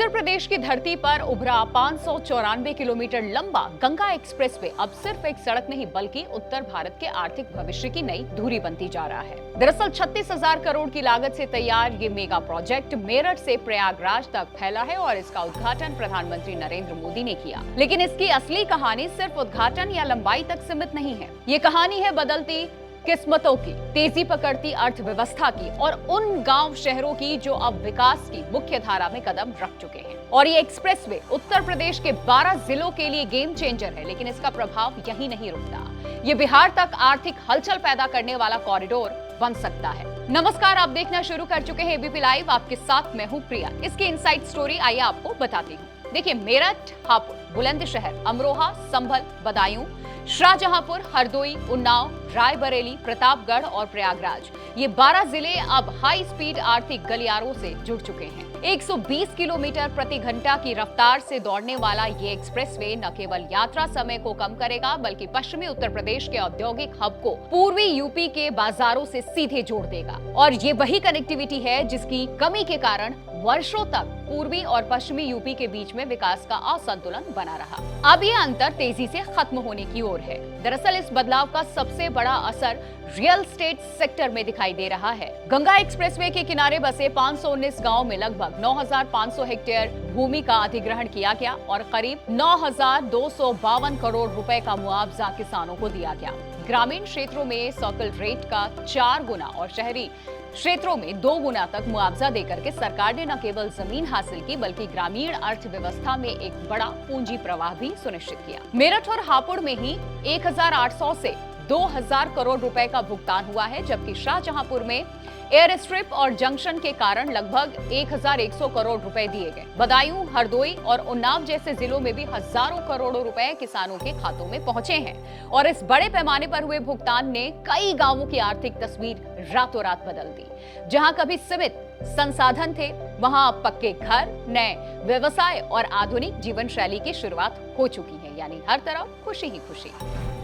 उत्तर प्रदेश की धरती पर उभरा 594 किलोमीटर लंबा गंगा एक्सप्रेसवे अब सिर्फ एक सड़क नहीं बल्कि उत्तर भारत के आर्थिक भविष्य की नई धुरी बनती जा रहा है। दरअसल 36,000 करोड़ की लागत से तैयार ये मेगा प्रोजेक्ट मेरठ से प्रयागराज तक फैला है और इसका उद्घाटन प्रधानमंत्री नरेंद्र मोदी ने किया। लेकिन इसकी असली कहानी सिर्फ उद्घाटन या लंबाई तक सीमित नहीं है। ये कहानी है बदलती किस्मतों की, तेजी पकड़ती अर्थव्यवस्था की और उन गांव शहरों की जो अब विकास की मुख्य धारा में कदम रख चुके हैं। और ये एक्सप्रेसवे उत्तर प्रदेश के 12 जिलों के लिए गेम चेंजर है, लेकिन इसका प्रभाव यहीं नहीं रुकता। ये बिहार तक आर्थिक हलचल पैदा करने वाला कॉरिडोर बन सकता है। नमस्कार, आप देखना शुरू कर चुके हैं एबीपी लाइव। आपके साथ मैं हूं प्रिया। इसकी इनसाइड स्टोरी आइए आपको बताती हूँ। देखिए, मेरठ, हापुड़, बुलंदशहर, अमरोहा, संभल, बदायूं, शाहजहांपुर, हरदोई, उन्नाव, रायबरेली, प्रतापगढ़ और प्रयागराज, ये 12 जिले अब हाई स्पीड आर्थिक गलियारों से जुड़ चुके हैं। 120 किलोमीटर प्रति घंटा की रफ्तार से दौड़ने वाला ये एक्सप्रेसवे न केवल यात्रा समय को कम करेगा बल्कि पश्चिमी उत्तर प्रदेश के औद्योगिक हब को पूर्वी यूपी के बाजारों से सीधे जोड़ देगा। और ये वही कनेक्टिविटी है जिसकी कमी के कारण वर्षों तक पूर्वी और पश्चिमी यूपी के बीच में विकास का असंतुलन बना रहा। अब ये अंतर तेजी से खत्म होने की ओर है। दरअसल इस बदलाव का सबसे बड़ा असर रियल एस्टेट सेक्टर में दिखाई दे रहा है। गंगा एक्सप्रेसवे के किनारे बसे 519 गांव में लगभग 9,500 हेक्टेयर भूमि का अधिग्रहण किया गया और करीब 9,252 करोड़ रुपए का मुआवजा किसानों को दिया गया। ग्रामीण क्षेत्रों में सर्कल रेट का 4 गुना और शहरी क्षेत्रों में 2 गुना तक मुआवजा देकर के सरकार ने न केवल जमीन हासिल की बल्कि ग्रामीण अर्थव्यवस्था में एक बड़ा पूंजी प्रवाह भी सुनिश्चित किया। मेरठ और हापुड़ में ही 1,800 से 2,000 करोड़ रुपए का भुगतान हुआ है, जबकि शाहजहांपुर में एयर स्ट्रिप और जंक्शन के कारण लगभग 1,100 करोड़ रुपए दिए गए। बदायूं, हरदोई और उन्नाव जैसे जिलों में भी हजारों करोड़ों रुपए किसानों के खातों में पहुंचे हैं और इस बड़े पैमाने पर हुए भुगतान ने कई गांवों की आर्थिक तस्वीर रातों रात बदल दी। जहां कभी सीमित संसाधन थे, वहां अब पक्के घर, नए व्यवसाय और आधुनिक जीवन शैली की शुरुआत हो चुकी है। यानी हर तरफ खुशी ही खुशी।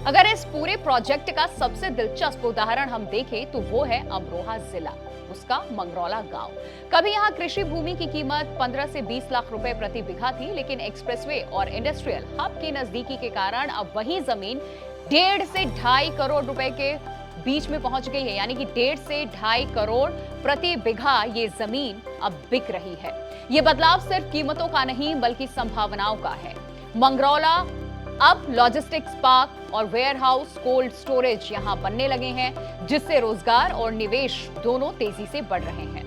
अगर इस पूरे प्रोजेक्ट का सबसे दिलचस्प उदाहरण हम देखें तो वो है अमरोहा जिला, उसका मंगरौला गांव। कभी यहाँ कृषि भूमि की कीमत 15 से 20 लाख रुपए प्रति बीघा थी, लेकिन एक्सप्रेसवे और इंडस्ट्रियल हब की नजदीकी के कारण अब वही जमीन 1.5 से 2.5 करोड़ रुपए के बीच में पहुंच गई है। यानी कि 1.5 से 2.5 करोड़ प्रति बीघा ये जमीन अब बिक रही है। ये बदलाव सिर्फ कीमतों का नहीं बल्कि संभावनाओं का है। मंगरौला अब लॉजिस्टिक्स पार्क और वेयरहाउस, कोल्ड स्टोरेज यहां बनने लगे हैं, जिससे रोजगार और निवेश दोनों तेजी से बढ़ रहे हैं।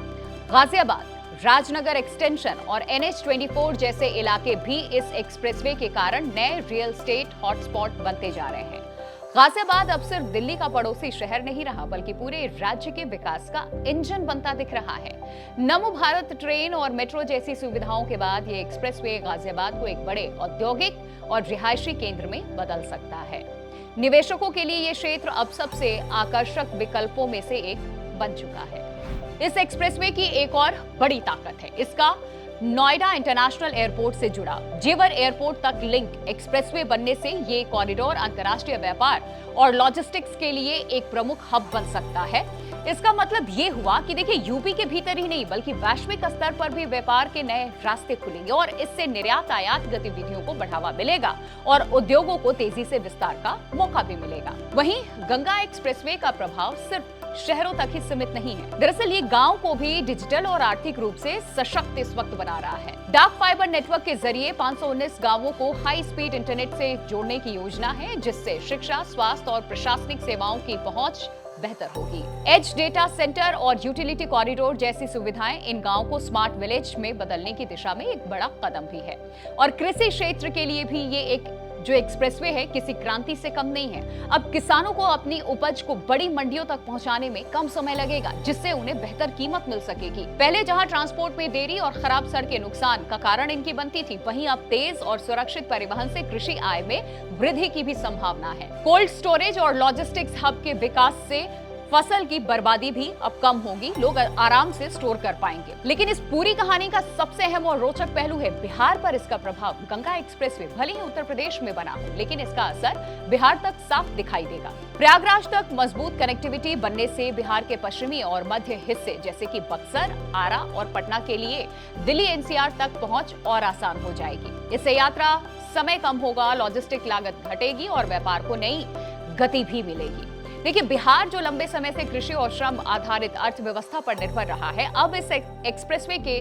गाजियाबाद, राजनगर एक्सटेंशन और NH24 जैसे इलाके भी इस एक्सप्रेसवे के कारण नए रियल एस्टेट हॉटस्पॉट बनते जा रहे हैं। गाजियाबाद अब सिर्फ दिल्ली का पड़ोसी शहर नहीं रहा बल्कि पूरे राज्य के विकास का इंजन बनता दिख रहा है। नमो भारत ट्रेन और मेट्रो जैसी सुविधाओं के बाद ये एक्सप्रेसवे गाजियाबाद को एक बड़े औद्योगिक और रिहायशी केंद्र में बदल सकता है। निवेशकों के लिए ये क्षेत्र अब सबसे आकर्षक विकल्पों में से एक बन चुका है। इस एक्सप्रेसवे की एक और बड़ी ताकत है इसका नोएडा इंटरनेशनल एयरपोर्ट से जुड़ा जेवर एयरपोर्ट तक लिंक। एक्सप्रेसवे बनने से ये कॉरिडोर अंतर्राष्ट्रीय व्यापार और लॉजिस्टिक्स के लिए एक प्रमुख हब बन सकता है। इसका मतलब ये हुआ कि देखिए, यूपी के भीतर ही नहीं बल्कि वैश्विक स्तर पर भी व्यापार के नए रास्ते खुलेंगे और इससे निर्यात आयात गतिविधियों को बढ़ावा मिलेगा और उद्योगों को तेजी से विस्तार का मौका भी मिलेगा। वहीं गंगा एक्सप्रेसवे का प्रभाव सिर्फ शहरों तक ही सीमित नहीं है। दरअसल ये गांव को भी डिजिटल और आर्थिक रूप से सशक्त इस वक्त बना रहा है। डार्क फाइबर नेटवर्क के जरिए 519 गांवों को हाई स्पीड इंटरनेट से जोड़ने की योजना है, जिससे शिक्षा, स्वास्थ्य और प्रशासनिक सेवाओं की पहुंच बेहतर होगी। एज डेटा सेंटर और यूटिलिटी कॉरिडोर जैसी सुविधाएं इन गांवों को स्मार्ट विलेज में बदलने की दिशा में एक बड़ा कदम भी है। और कृषि क्षेत्र के लिए भी ये एक जो एक्सप्रेसवे है किसी क्रांति से कम नहीं है। अब किसानों को अपनी उपज को बड़ी मंडियों तक पहुंचाने में कम समय लगेगा, जिससे उन्हें बेहतर कीमत मिल सकेगी। पहले जहां ट्रांसपोर्ट में देरी और खराब सड़कें नुकसान का कारण इनकी बनती थी, वहीं अब तेज और सुरक्षित परिवहन से कृषि आय में वृद्धि की भी संभावना है। कोल्ड स्टोरेज और लॉजिस्टिक्स हब के विकास से फसल की बर्बादी भी अब कम होगी, लोग आराम से स्टोर कर पाएंगे। लेकिन इस पूरी कहानी का सबसे अहम और रोचक पहलू है बिहार पर इसका प्रभाव। गंगा एक्सप्रेसवे भले ही उत्तर प्रदेश में बना हो, लेकिन इसका असर बिहार तक साफ दिखाई देगा। प्रयागराज तक मजबूत कनेक्टिविटी बनने से बिहार के पश्चिमी और मध्य हिस्से जैसे कि बक्सर, आरा और पटना के लिए दिल्ली एनसीआर तक पहुंच और आसान हो जाएगी। इससे यात्रा समय कम होगा, लॉजिस्टिक लागत घटेगी और व्यापार को नई गति भी मिलेगी। देखिए, बिहार जो लंबे समय से कृषि और श्रम आधारित अर्थव्यवस्था पर निर्भर रहा है, अब इस एक्सप्रेसवे के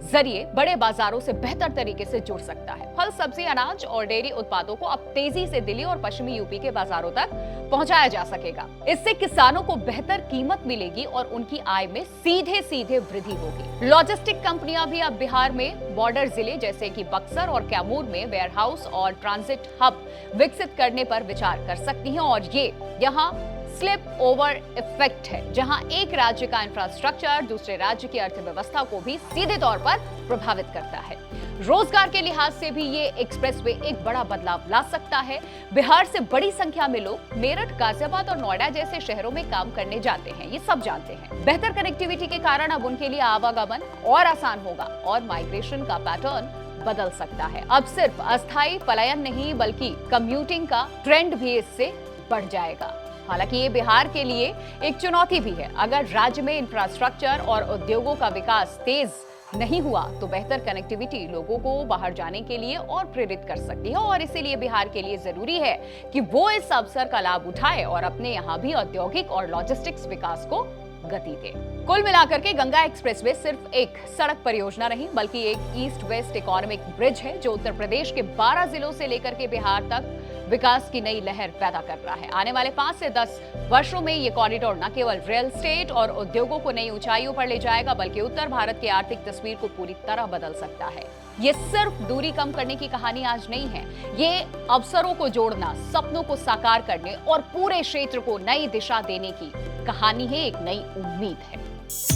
जरिए बड़े बाजारों से बेहतर तरीके से जुड़ सकता है। फल, सब्जी, अनाज और डेयरी उत्पादों को अब तेजी से दिल्ली और पश्चिमी यूपी के बाजारों तक पहुंचाया जा सकेगा। इससे किसानों को बेहतर कीमत मिलेगी और उनकी आय में सीधे सीधे वृद्धि होगी। लॉजिस्टिक कंपनियां भी अब बिहार में बॉर्डर जिले जैसे कि बक्सर और कैमूर में वेयरहाउस और ट्रांजिट हब विकसित करने पर विचार कर सकती हैं और ये यहाँ स्लिप ओवर इफेक्ट है, जहां एक राज्य का इंफ्रास्ट्रक्चर दूसरे राज्य की अर्थव्यवस्था को भी सीधे तौर पर प्रभावित करता है। रोजगार के लिहाज से भी ये एक्सप्रेसवे एक बड़ा बदलाव ला सकता है। बिहार से बड़ी संख्या में लोग मेरठ, गाजियाबाद और नोएडा जैसे शहरों में काम करने जाते हैं, ये सब जानते हैं। बेहतर कनेक्टिविटी के कारण अब उनके लिए आवागमन और आसान होगा और माइग्रेशन का पैटर्न बदल सकता है। अब सिर्फ अस्थायी पलायन नहीं बल्कि कम्यूटिंग का ट्रेंड भी इससे बढ़ जाएगा। हालांकि ये बिहार के लिए एक चुनौती भी है। अगर राज्य में इंफ्रास्ट्रक्चर और उद्योगों का विकास तेज नहीं हुआ तो बेहतर कनेक्टिविटी लोगों को बाहर जाने के लिए और प्रेरित कर सकती है और इसीलिए बिहार के लिए जरूरी है कि वो इस अवसर का लाभ उठाए और अपने यहाँ भी औद्योगिक और लॉजिस्टिक्स विकास को गति दे। कुल मिलाकर के गंगा एक्सप्रेसवे सिर्फ एक सड़क परियोजना नहीं बल्कि एक ईस्ट वेस्ट इकोनॉमिक ब्रिज है जो उत्तर प्रदेश के 12 जिलों से लेकर के बिहार तक विकास की नई लहर पैदा कर रहा है। आने वाले 5 से 10 वर्षों में ये कॉरिडोर न केवल रियल एस्टेट और उद्योगों को नई ऊंचाइयों पर ले जाएगा बल्कि उत्तर भारत की आर्थिक तस्वीर को पूरी तरह बदल सकता है। ये सिर्फ दूरी कम करने की कहानी आज नहीं है, ये अवसरों को जोड़ना, सपनों को साकार करने और पूरे क्षेत्र को नई दिशा देने की कहानी है, एक नई उम्मीद है।